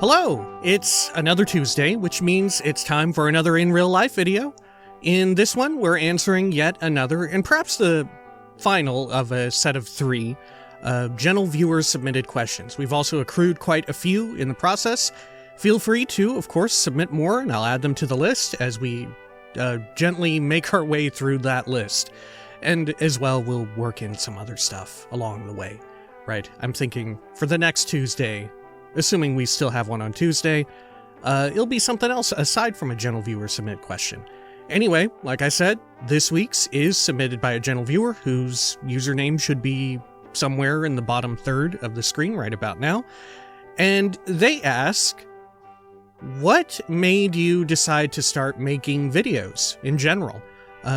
Hello! It's another Tuesday, which means it's time for another in real life video. In this one, we're answering yet another, and perhaps the final of a set of 3, gentle viewers submitted questions. We've also accrued quite a few in the process. Feel free to, of course, submit more, and I'll add them to the list as we gently make our way through that list. And as well, we'll work in some other stuff along the way, right? I'm thinking for the next Tuesday, assuming we still have one on Tuesday, it'll be something else aside from a gentle viewer submit question. Anyway, like I said, this week's is submitted by a gentle viewer whose username should be somewhere in the bottom third of the screen right about now. And they ask, what made you decide to start making videos in general?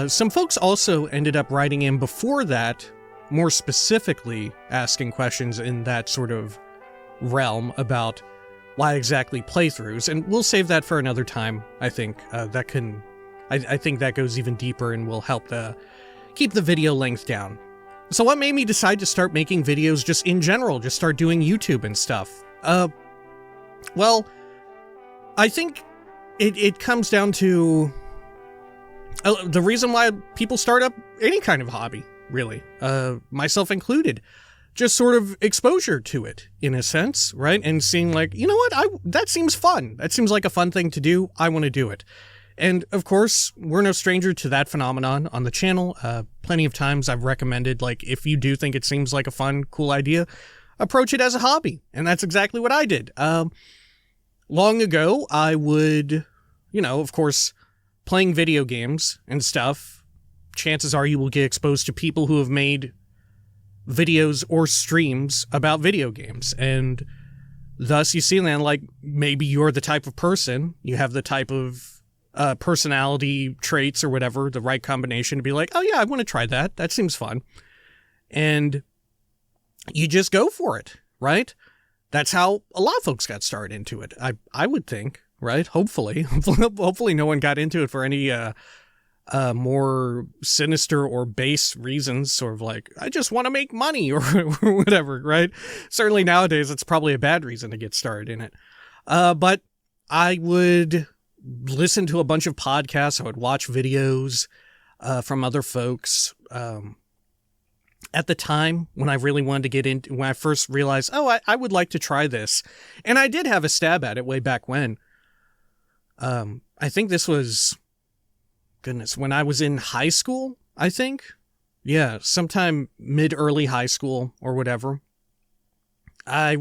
Some folks also ended up writing in before that, more specifically asking questions in that sort of realm about why exactly playthroughs, and we'll save that for another time. I think I think that goes even deeper and will help keep the video length down. So what made me decide to start making videos just in general, just start doing YouTube and stuff? Well, I think it comes down to the reason why people start up any kind of hobby, really, myself included. Just sort of exposure to it, in a sense, right? And seeing like, you know what, that seems fun. That seems like a fun thing to do. I want to do it. And of course, we're no stranger to that phenomenon on the channel. Plenty of times I've recommended, like, if you do think it seems like a fun, cool idea, approach it as a hobby. And that's exactly what I did. Long ago, I would, of course, playing video games and stuff, chances are you will get exposed to people who have made videos or streams about video games, and thus you see then, like, maybe you're the type of person, you have the type of personality traits or whatever, the right combination to be like, oh yeah, I want to try that, that seems fun, and you just go for it, right? That's how a lot of folks got started into it, I would think, right? Hopefully no one got into it for any more sinister or base reasons, sort of like, I just want to make money or whatever, right? Certainly nowadays, it's probably a bad reason to get started in it. But I would listen to a bunch of podcasts. I would watch videos from other folks. At the time, when I really wanted to get into, when I first realized, oh, I would like to try this. And I did have a stab at it way back when. I think this was... goodness, when I was in high school, I think. Yeah, sometime mid-early high school or whatever. I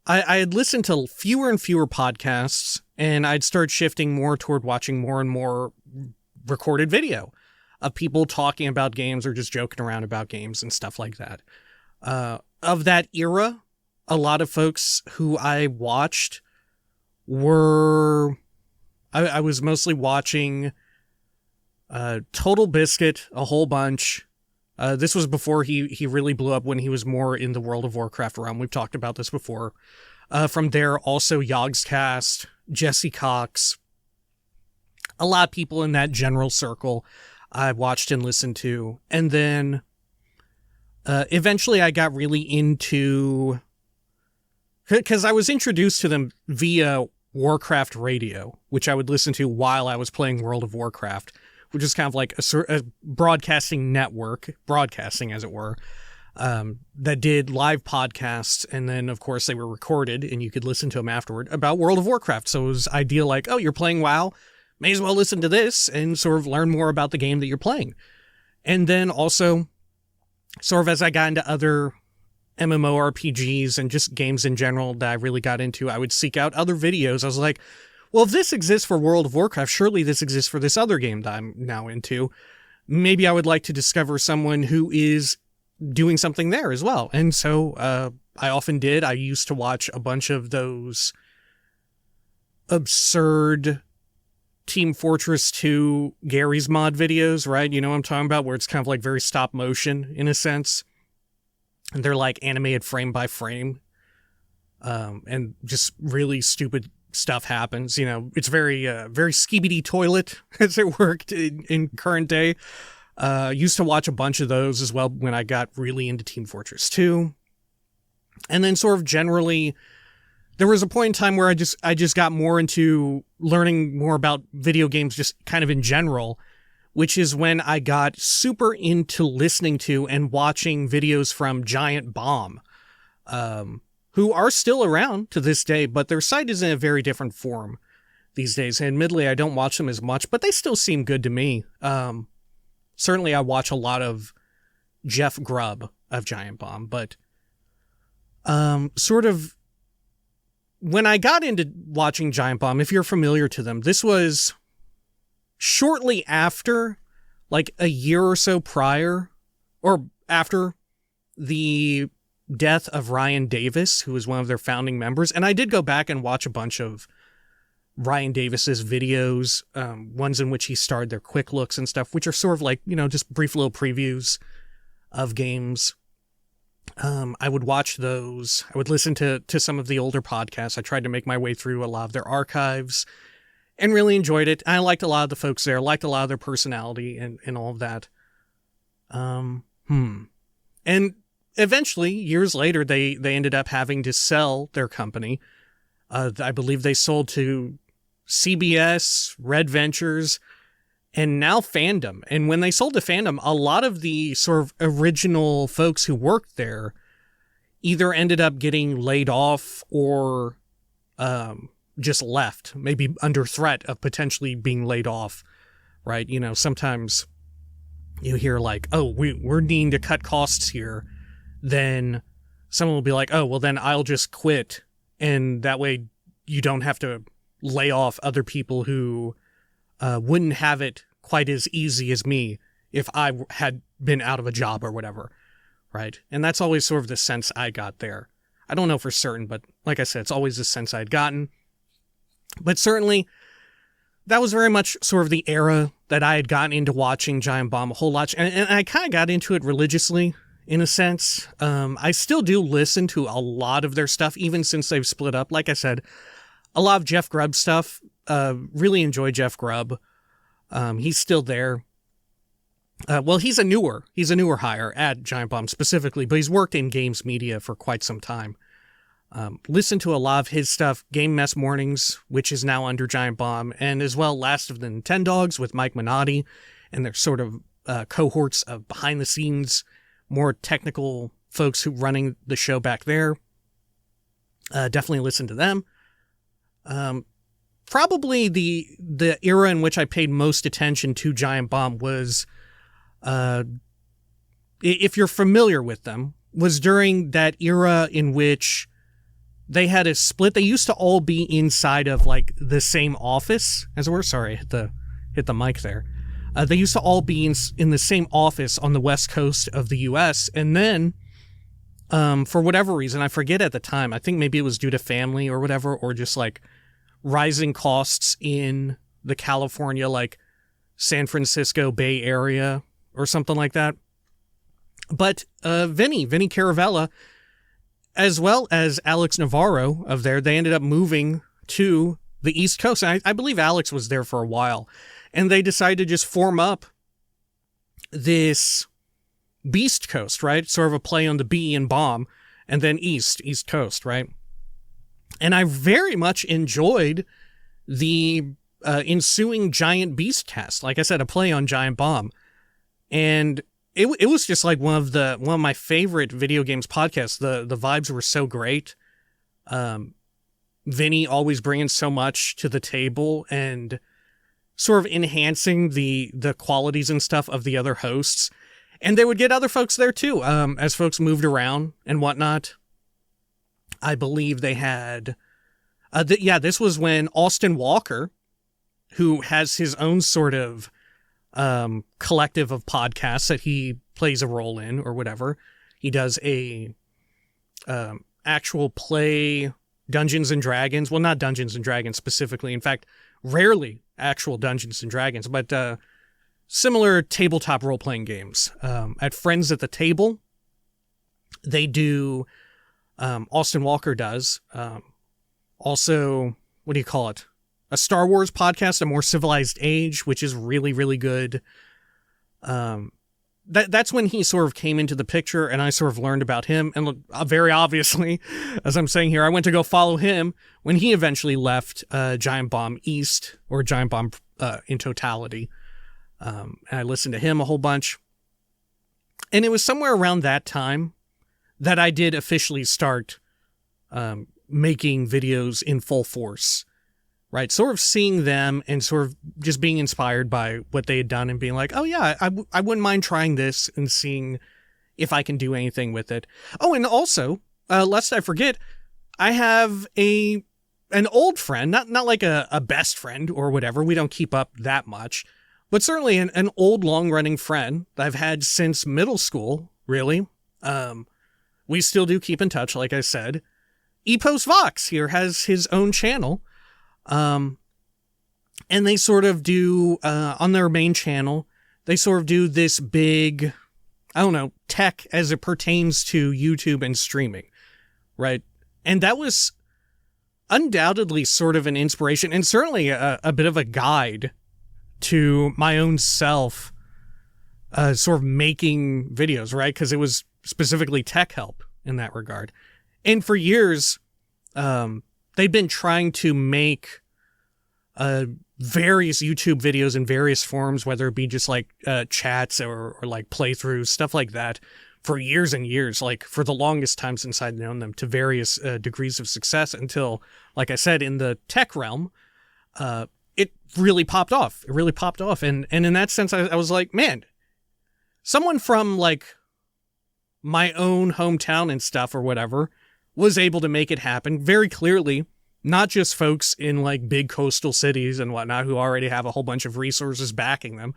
had listened to fewer and fewer podcasts, and I'd start shifting more toward watching more and more recorded video of people talking about games or just joking around about games and stuff like that. Of that era, a lot of folks who I watched were... I was mostly watching Total Biscuit a whole bunch. This was before he really blew up, when he was more in the World of Warcraft realm. We've talked about this before. From there, also Yogscast, Jesse Cox. A lot of people in that general circle I watched and listened to. And then eventually I got really into... because I was introduced to them via Warcraft Radio, which I would listen to while I was playing World of Warcraft, which is kind of like a broadcasting network, broadcasting as it were, that did live podcasts, and then of course they were recorded and you could listen to them afterward about World of Warcraft. So it was ideal, like, oh, you're playing WoW, may as well listen to this and sort of learn more about the game that you're playing. And then also, sort of as I got into other MMORPGs and just games in general that I really got into, I would seek out other videos. I was like, well, if this exists for World of Warcraft, surely this exists for this other game that I'm now into. Maybe I would like to discover someone who is doing something there as well. And so I often did. I used to watch a bunch of those absurd Team Fortress 2 Gary's Mod videos, right? You know what I'm talking about? Where it's kind of like very stop motion in a sense. And they're like animated frame by frame. And just really stupid stuff happens. You know, it's very skibidi toilet as it worked in current day. Used to watch a bunch of those as well when I got really into Team Fortress 2. And then sort of generally, there was a point in time where I just got more into learning more about video games just kind of in general, which is when I got super into listening to and watching videos from Giant Bomb, who are still around to this day, but their site is in a very different form these days. And admittedly, I don't watch them as much, but they still seem good to me. Certainly, I watch a lot of Jeff Grubb of Giant Bomb, but sort of when I got into watching Giant Bomb, if you're familiar to them, this was shortly after, like a year or so prior, or after the death of Ryan Davis, who was one of their founding members. And I did go back and watch a bunch of Ryan Davis's videos, ones in which he starred their quick looks and stuff, which are sort of like, you know, just brief little previews of games. I would watch those. I would listen to some of the older podcasts. I tried to make my way through a lot of their archives and really enjoyed it. I liked a lot of the folks there, liked a lot of their personality and all of that. And eventually, years later, they ended up having to sell their company. I believe they sold to CBS, Red Ventures, and now Fandom. And when they sold to Fandom, a lot of the sort of original folks who worked there either ended up getting laid off or just left, maybe under threat of potentially being laid off, right? You know, sometimes you hear like, oh, we're needing to cut costs here. Then someone will be like, oh, well, then I'll just quit. And that way you don't have to lay off other people who wouldn't have it quite as easy as me if I had been out of a job or whatever, right? And that's always sort of the sense I got there. I don't know for certain, but like I said, it's always the sense I'd gotten. But certainly, that was very much sort of the era that I had gotten into watching Giant Bomb a whole lot. And I kind of got into it religiously, in a sense. I still do listen to a lot of their stuff, even since they've split up. Like I said, a lot of Jeff Grubb stuff. Really enjoy Jeff Grubb. He's still there. Well, he's a newer hire at Giant Bomb specifically, but he's worked in games media for quite some time. Listen to a lot of his stuff, Game Mess Mornings, which is now under Giant Bomb, and as well Last of the Nintendogs with Mike Minotti and their sort of cohorts of behind-the-scenes, more technical folks who running the show back there. Definitely listen to them. Probably the era in which I paid most attention to Giant Bomb was, if you're familiar with them, was during that era in which they had a split. They used to all be inside of like the same office, as it were. Sorry, I hit the mic there. They used to all be in the same office on the west coast of the U.S. And then, for whatever reason, I forget at the time, I think maybe it was due to family or whatever, or just like rising costs in the California, like San Francisco Bay Area or something like that. But Vinny Caravella, as well as Alex Navarro of there, they ended up moving to the East Coast. And I believe Alex was there for a while. And they decided to just form up this Beast Coast, right? Sort of a play on the B in bomb, and then East Coast, right? And I very much enjoyed the ensuing Giant Beast cast. Like I said, a play on Giant Bomb. And it was just like one of my favorite video games podcasts. The vibes were so great. Vinny always bringing so much to the table and sort of enhancing the qualities and stuff of the other hosts. And they would get other folks there too, as folks moved around and whatnot. I believe they had, this was when Austin Walker, who has his own sort of collective of podcasts that he plays a role in or whatever. He does a actual play Dungeons and Dragons. Well, not Dungeons and Dragons specifically. In fact, rarely actual Dungeons and Dragons, but similar tabletop role-playing games. At Friends at the Table, they do, Austin Walker does. Also, what do you call it? A Star Wars podcast, A More Civilized Age, which is really, really good. That's when he sort of came into the picture, and I sort of learned about him. And very obviously, as I'm saying here, I went to go follow him when he eventually left Giant Bomb East, or Giant Bomb in totality. And I listened to him a whole bunch. And it was somewhere around that time that I did officially start making videos in full force. Right, sort of seeing them and sort of just being inspired by what they had done and being like, oh yeah, I wouldn't mind trying this and seeing if I can do anything with it. Oh, and also, lest I forget, I have an old friend, not like a best friend or whatever. We don't keep up that much, but certainly an old long-running friend that I've had since middle school, really. We still do keep in touch, like I said. Epos Vox here has his own channel. And they sort of do, on their main channel, they sort of do this big, I don't know, tech as it pertains to YouTube and streaming, right? And that was undoubtedly sort of an inspiration and certainly a bit of a guide to my own self, sort of making videos, right? Because it was specifically tech help in that regard. And for years, they've been trying to make various YouTube videos in various forms, whether it be just like chats or like playthroughs, stuff like that, for years and years, like for the longest time since I'd known them, to various degrees of success until, like I said, in the tech realm, it really popped off. It really popped off. And in that sense, I was like, man, someone from like my own hometown and stuff or whatever was able to make it happen very clearly, not just folks in like big coastal cities and whatnot who already have a whole bunch of resources backing them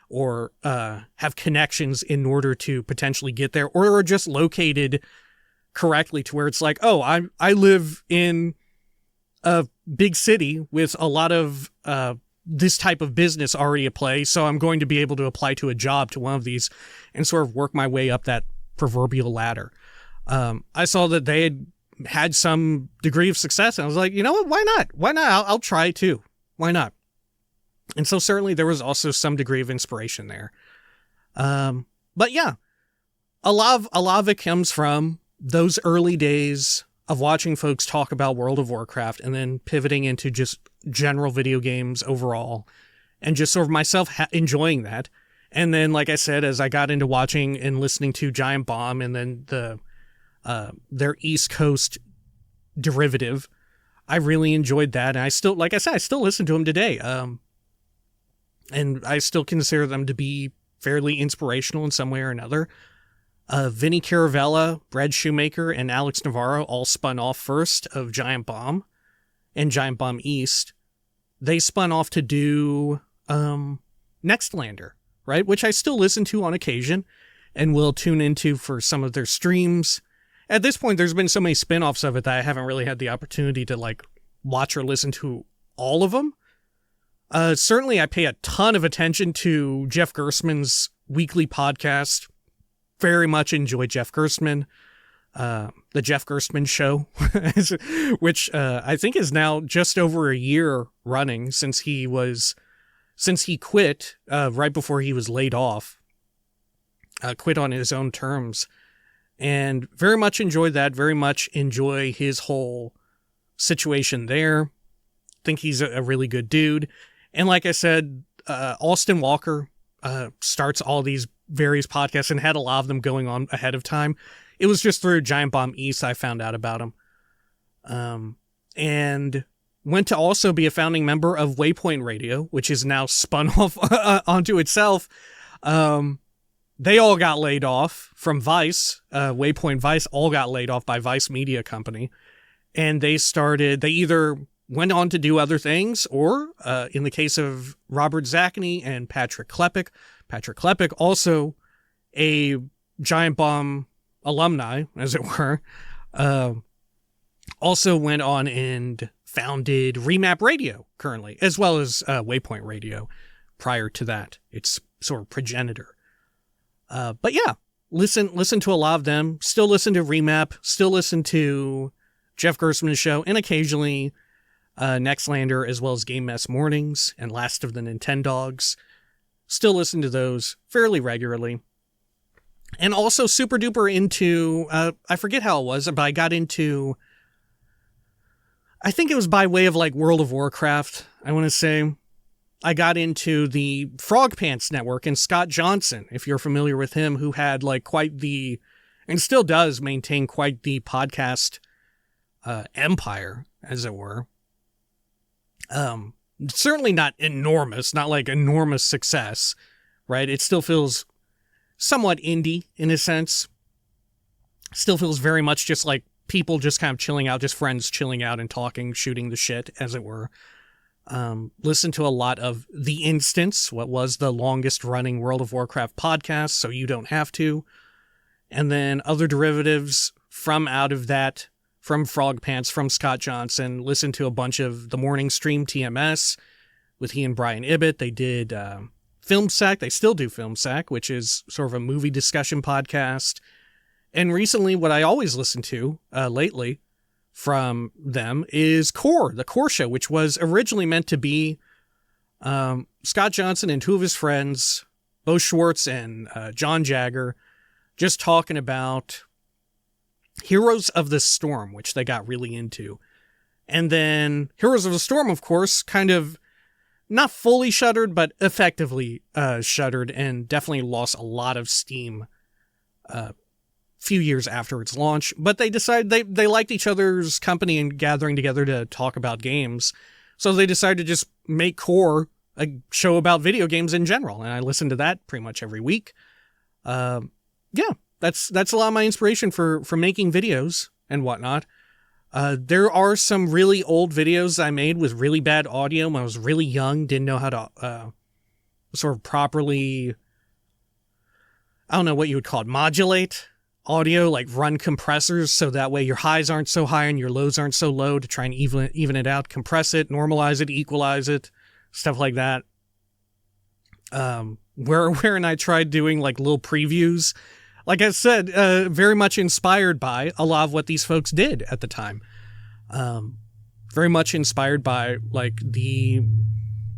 or have connections in order to potentially get there, or are just located correctly to where it's like, oh, I live in a big city with a lot of this type of business already at play, so I'm going to be able to apply to a job to one of these and sort of work my way up that proverbial ladder. I saw that they had some degree of success, and I was like, you know what, why not? Why not? I'll try too. Why not? And so certainly there was also some degree of inspiration there. But yeah, a lot of it comes from those early days of watching folks talk about World of Warcraft and then pivoting into just general video games overall and just sort of myself enjoying that. And then, like I said, as I got into watching and listening to Giant Bomb and then their East Coast derivative, I really enjoyed that. And I still, like I said, I still listen to them today. And I still consider them to be fairly inspirational in some way or another. Vinny Caravella, Brad Shoemaker, and Alex Navarro all spun off first of Giant Bomb and Giant Bomb East. They spun off to do Nextlander, right? Which I still listen to on occasion and will tune into for some of their streams. At this point, there's been so many spin-offs of it that I haven't really had the opportunity to like watch or listen to all of them. Certainly, I pay a ton of attention to Jeff Gerstmann's weekly podcast. Very much enjoy Jeff Gerstmann, the Jeff Gerstmann Show, which I think is now just over a year running since he quit right before he was laid off, quit on his own terms, and very much enjoyed that. Very much enjoy his whole situation there. Think he's a really good dude. And like I said, Austin Walker starts all these various podcasts and had a lot of them going on ahead of time. It was just through Giant Bomb East I found out about him. And went to also be a founding member of Waypoint Radio, which is now spun off onto itself. They all got laid off from Vice. Waypoint Vice all got laid off by Vice Media Company. And they either went on to do other things, or in the case of Robert Zacny and Patrick Klepek also a Giant Bomb alumni, as it were, also went on and founded Remap Radio currently, as well as Waypoint Radio prior to that. It's sort of progenitor. But yeah, listen to a lot of them. Still listen to Remap, still listen to Jeff Gerstmann's show, and occasionally Nextlander, as well as Game Mess Mornings and Last of the Nintendogs. Still listen to those fairly regularly. And also super duper into, I forget how it was, but I got into, I think it was by way of like World of Warcraft, I want to say. I got into the Frog Pants Network and Scott Johnson, if you're familiar with him, who had like quite the, and still does maintain quite the podcast empire, as it were. Certainly not enormous, not like enormous success, right? It still feels somewhat indie in a sense. Still feels very much just like people just kind of chilling out, just friends chilling out and talking, shooting the shit, as it were. Listen to a lot of The Instance, what was the longest running World of Warcraft podcast, so you don't have to. And then other derivatives from out of that, from Frog Pants, from Scott Johnson. Listen to a bunch of the Morning Stream TMS with he and Brian Ibbett. They did Film Sack. They still do Film Sack, which is sort of a movie discussion podcast. And recently, what I always listen to lately from them is Core, the Core Show, which was originally meant to be Scott Johnson and two of his friends, Bo Schwartz and John Jagger, just talking about Heroes of the Storm, which they got really into. And then Heroes of the Storm, of course, kind of not fully shuttered, but effectively shuttered, and definitely lost a lot of steam few years after its launch, but they decided they liked each other's company and gathering together to talk about games. So they decided to just make Core a show about video games in general. And I listen to that pretty much every week. Yeah, that's a lot of my inspiration for making videos and whatnot. There are some really old videos I made with really bad audio when I was really young, didn't know how to sort of properly, I don't know what you would call it, modulate audio, like run compressors so that way your highs aren't so high and your lows aren't so low, to try and even it out, compress it, normalize it, equalize it, stuff like that. Where I tried doing like little previews, like I said, very much inspired by a lot of what these folks did at the time. Very much inspired by like the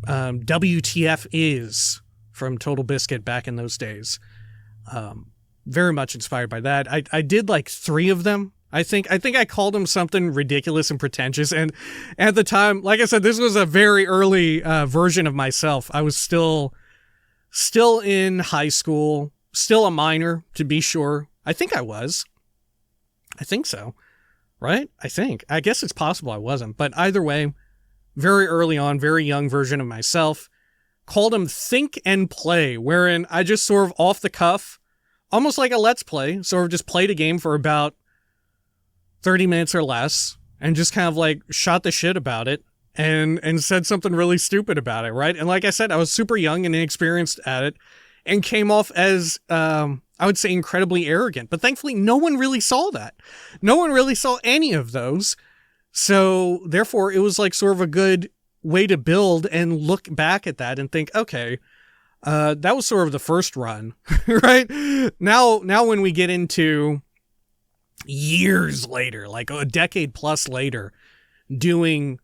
WTF is from Total Biscuit back in those days. Very much inspired by that. I did like 3 of them. I think I called them something ridiculous and pretentious. And at the time, like I said, this was a very early version of myself. I was still in high school, still a minor, to be sure. I think I was. I think so. Right? I guess it's possible I wasn't. But either way, very early on, very young version of myself. Called them Think and Play, wherein I just sort of off the cuff, almost like a Let's Play, sort of just played a game for about 30 minutes or less, and just kind of like shot the shit about it, and said something really stupid about it, right? And like I said, I was super young and inexperienced at it, and came off as, I would say, incredibly arrogant. But thankfully, no one really saw that. No one really saw any of those. So therefore, it was like sort of a good way to build and look back at that and think, okay, that was sort of the first run, right? Now when we get into years later, like a decade plus later, doing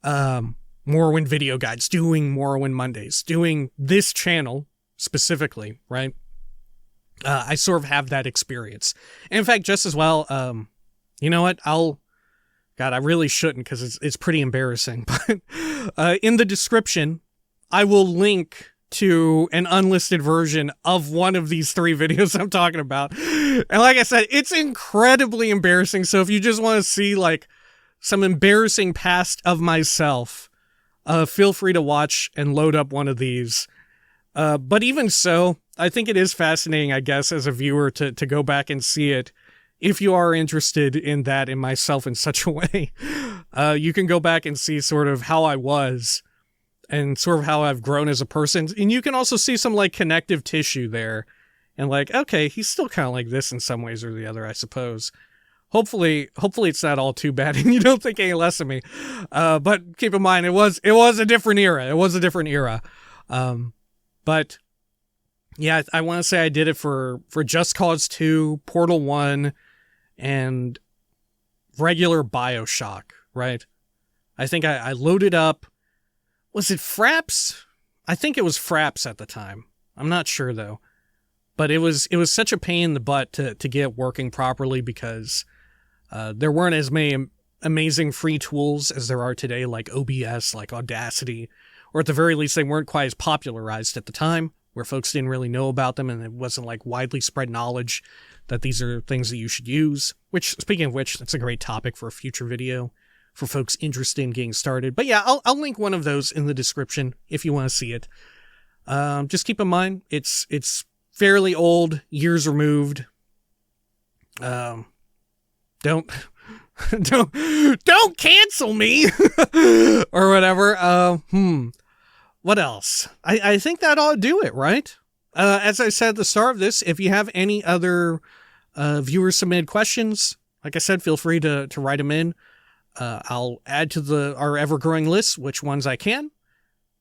Morrowind video guides, doing Morrowind Mondays, doing this channel specifically, right? I sort of have that experience. And in fact, just as well, you know what? I really shouldn't, because it's pretty embarrassing. But in the description, I will link to an unlisted version of one of these 3 videos I'm talking about. And like I said, it's incredibly embarrassing. So if you just want to see like some embarrassing past of myself, feel free to watch and load up one of these. But even so, I think it is fascinating, I guess, as a viewer to go back and see it. If you are interested in that, in myself in such a way, you can go back and see sort of how I was and sort of how I've grown as a person. And you can also see some like connective tissue there, and like, okay, he's still kind of like this in some ways or the other, I suppose. Hopefully it's not all too bad and you don't think any less of me. But keep in mind, it was a different era. It was a different era. But yeah, I want to say I did it for Just Cause 2, Portal 1, and regular BioShock, right? I think I loaded up, was it Fraps? I think it was Fraps at the time. I'm not sure though. But it was such a pain in the butt to get working properly because there weren't as many amazing free tools as there are today, like OBS, like Audacity, or at the very least they weren't quite as popularized at the time, where folks didn't really know about them and it wasn't like widely spread knowledge that these are things that you should use. Which, speaking of which, that's a great topic for a future video for folks interested in getting started. But yeah, I'll link one of those in the description if you want to see it. Just keep in mind, it's fairly old, years removed. Don't cancel me or whatever. What else? I think that ought to do it, right? As I said at the start of this, if you have any other viewer submitted questions, like I said, feel free to write them in. I'll add to our ever-growing list which ones I can.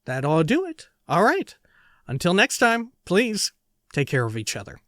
That ought to do it. All right. Until next time, please take care of each other.